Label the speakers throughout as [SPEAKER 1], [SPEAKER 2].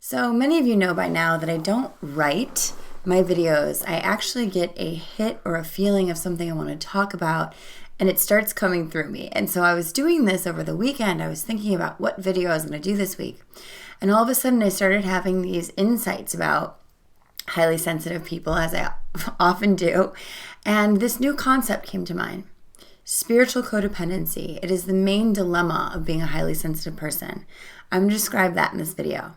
[SPEAKER 1] So many of you know by now that I don't write my videos. I actually get a hit or a feeling of something I want to talk about, and it starts coming through me. And so I was doing this over the weekend. I was thinking about what video I was going to do this week. And all of a sudden I started having these insights about highly sensitive people, as I often do. And this new concept came to mind. Spiritual codependency. It is the main dilemma of being a highly sensitive person. I'm going to describe that in this video.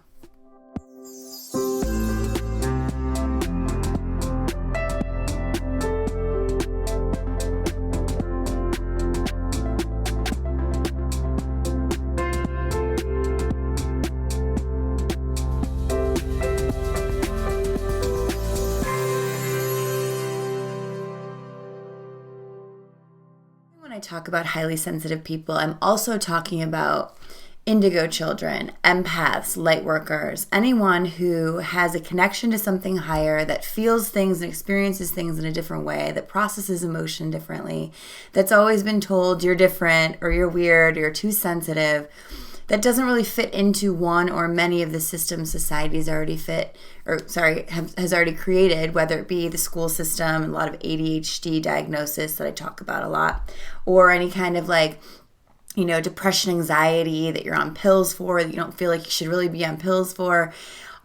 [SPEAKER 1] When I talk about highly sensitive people, I'm also talking about Indigo Children, empaths, light workers, anyone who has a connection to something higher, that feels things and experiences things in a different way, that processes emotion differently, that's always been told you're different or you're weird or you're too sensitive, that doesn't really fit into one or many of the systems society's already has already created, whether it be the school system, a lot of ADHD diagnosis that I talk about a lot, or any kind of depression, anxiety that you're on pills for, that you don't feel like you should really be on pills for.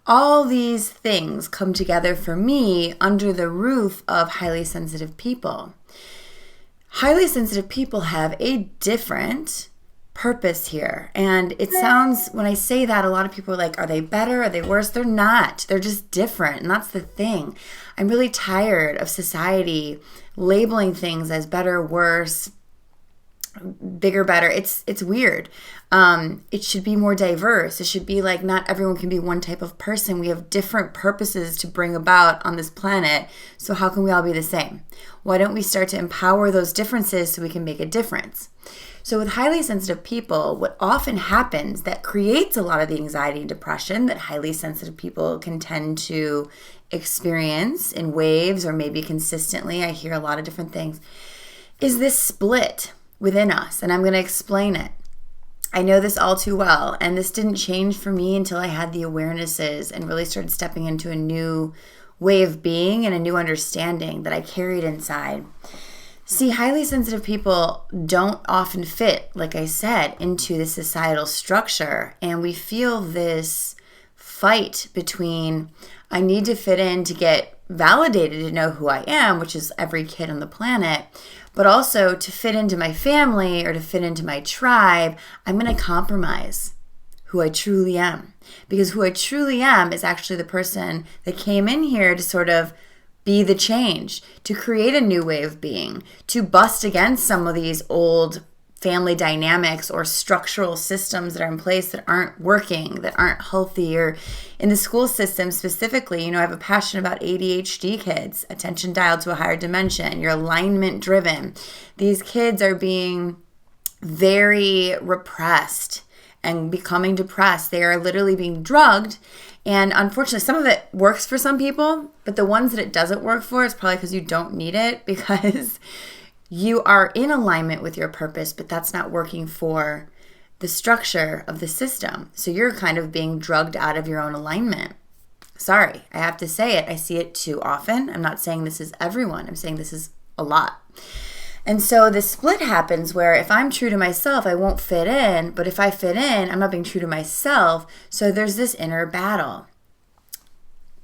[SPEAKER 1] All these things come together for me under the roof of highly sensitive people. Highly sensitive people have a different purpose here. And it sounds, when I say that, a lot of people are like, are they better? Are they worse? They're not. They're just different. And that's the thing. I'm really tired of society labeling things as better, worse, bigger, better. It's weird. It should be more diverse. It should be like not everyone can be one type of person. We have different purposes to bring about on this planet. So how can we all be the same? Why don't we start to empower those differences so we can make a difference? So with highly sensitive people, what often happens that creates a lot of the anxiety and depression that highly sensitive people can tend to experience in waves or maybe consistently, I hear a lot of different things, is this split within us. And I'm going to explain it. I know this all too well, and this didn't change for me until I had the awarenesses and really started stepping into a new way of being and a new understanding that I carried inside. See, highly sensitive people don't often fit, like I said, into the societal structure. And we feel this fight between, I need to fit in to get validated to know who I am, which is every kid on the planet, but also to fit into my family or to fit into my tribe, I'm going to compromise who I truly am. Because who I truly am is actually the person that came in here to sort of be the change, to create a new way of being, to bust against some of these old family dynamics or structural systems that are in place that aren't working, that aren't healthy. Or in the school system specifically, I have a passion about ADHD kids, attention dialed to a higher dimension, you're alignment driven. These kids are being very repressed and becoming depressed. They are literally being drugged. And unfortunately, some of it works for some people, but the ones that it doesn't work for is probably because you don't need it, because you are in alignment with your purpose, but that's not working for the structure of the system. So you're kind of being drugged out of your own alignment. Sorry, I have to say it. I see it too often. I'm not saying this is everyone. I'm saying this is a lot. And so the split happens where if I'm true to myself, I won't fit in. But if I fit in, I'm not being true to myself. So there's this inner battle.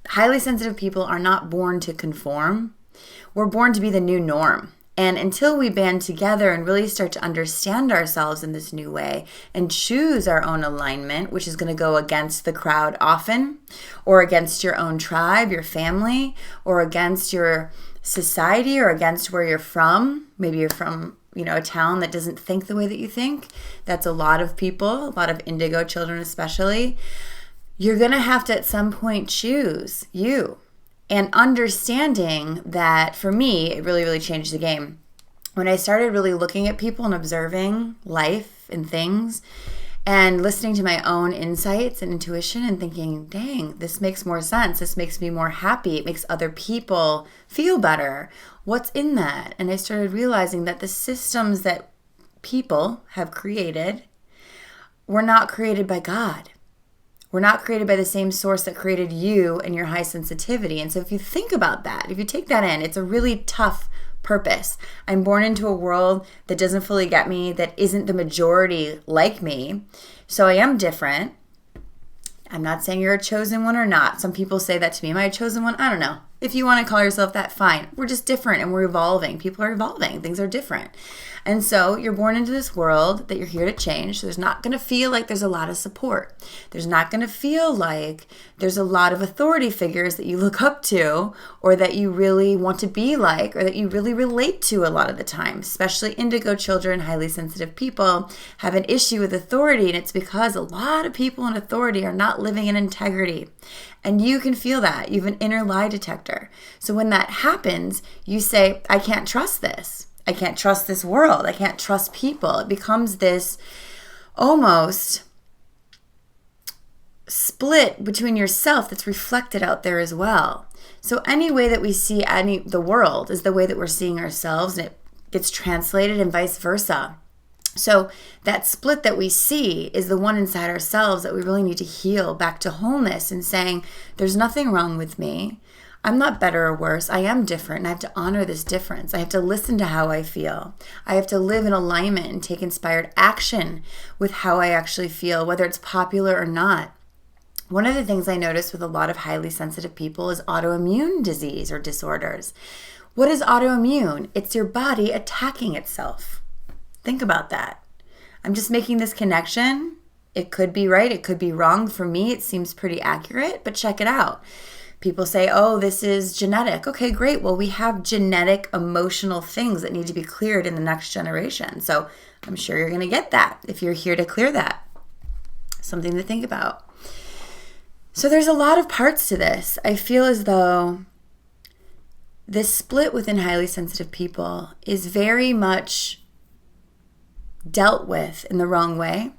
[SPEAKER 1] Highly sensitive people are not born to conform. We're born to be the new norm. And until we band together and really start to understand ourselves in this new way and choose our own alignment, which is going to go against the crowd often, or against your own tribe, your family, or against your society, or against where you're from. Maybe you're from, a town that doesn't think the way that you think. That's a lot of people, a lot of Indigo Children especially. You're going to have to at some point choose you. And understanding that, for me, it really, really changed the game. When I started really looking at people and observing life and things and listening to my own insights and intuition and thinking, dang, this makes more sense. This makes me more happy. It makes other people feel better. What's in that? And I started realizing that the systems that people have created were not created by God. We're not created by the same source that created you and your high sensitivity. And so if you think about that, if you take that in, it's a really tough purpose. I'm born into a world that doesn't fully get me, that isn't the majority like me. So I am different. I'm not saying you're a chosen one or not. Some people say that to me. Am I a chosen one? I don't know. If you want to call yourself that, fine. We're just different and we're evolving. People are evolving. Things are different. And so you're born into this world that you're here to change. So there's not going to feel like there's a lot of support. There's not going to feel like there's a lot of authority figures that you look up to or that you really want to be like or that you really relate to a lot of the time. Especially indigo children, highly sensitive people have an issue with authority, and it's because a lot of people in authority are not living in integrity. And you can feel that. You have an inner lie detector. So when that happens, you say, I can't trust this. I can't trust this world. I can't trust people. It becomes this almost split between yourself that's reflected out there as well. So any way that we see the world is the way that we're seeing ourselves, and it gets translated and vice versa. So that split that we see is the one inside ourselves that we really need to heal back to wholeness and saying, there's nothing wrong with me. I'm not better or worse. I am different, and I have to honor this difference. I have to listen to how I feel. I have to live in alignment and take inspired action with how I actually feel, whether it's popular or not. One of the things I notice with a lot of highly sensitive people is autoimmune disease or disorders. What is autoimmune? It's your body attacking itself. Think about that. I'm just making this connection. It could be right. It could be wrong. For me, it seems pretty accurate, but check it out. People say, oh, this is genetic. Okay, great. Well, we have genetic emotional things that need to be cleared in the next generation. So I'm sure you're going to get that if you're here to clear that. Something to think about. So there's a lot of parts to this. I feel as though this split within highly sensitive people is very much dealt with in the wrong way.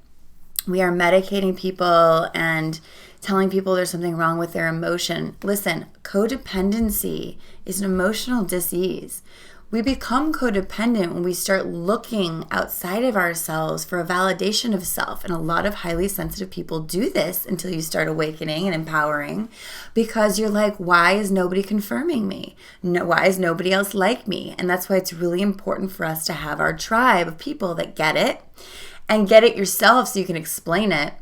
[SPEAKER 1] We are medicating people and telling people there's something wrong with their emotion. Listen, codependency is an emotional disease. We become codependent when we start looking outside of ourselves for a validation of self. And a lot of highly sensitive people do this until you start awakening and empowering, because you're like, why is nobody confirming me? No, why is nobody else like me? And that's why it's really important for us to have our tribe of people that get it and get it yourself so you can explain it.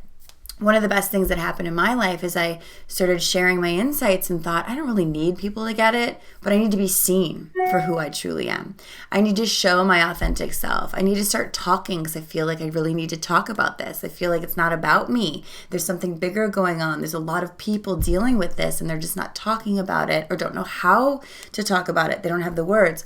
[SPEAKER 1] One of the best things that happened in my life is I started sharing my insights and thought, I don't really need people to get it, but I need to be seen for who I truly am. I need to show my authentic self. I need to start talking because I feel like I really need to talk about this. I feel like it's not about me. There's something bigger going on. There's a lot of people dealing with this and they're just not talking about it or don't know how to talk about it. They don't have the words.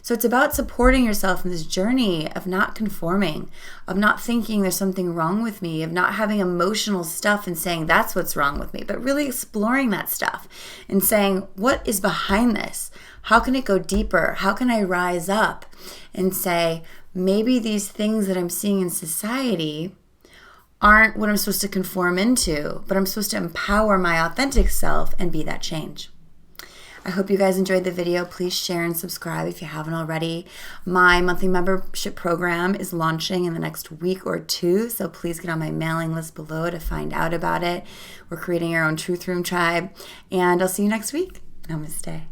[SPEAKER 1] So it's about supporting yourself in this journey of not conforming, of not thinking there's something wrong with me, of not having emotional stuff and saying that's what's wrong with me, but really exploring that stuff and saying, what is behind this? How can it go deeper? How can I rise up and say, maybe these things that I'm seeing in society aren't what I'm supposed to conform into, but I'm supposed to empower my authentic self and be that change. I hope you guys enjoyed the video. Please share and subscribe if you haven't already. My monthly membership program is launching in the next week or two, so please get on my mailing list below to find out about it. We're creating our own Truth Room tribe, and I'll see you next week. Namaste.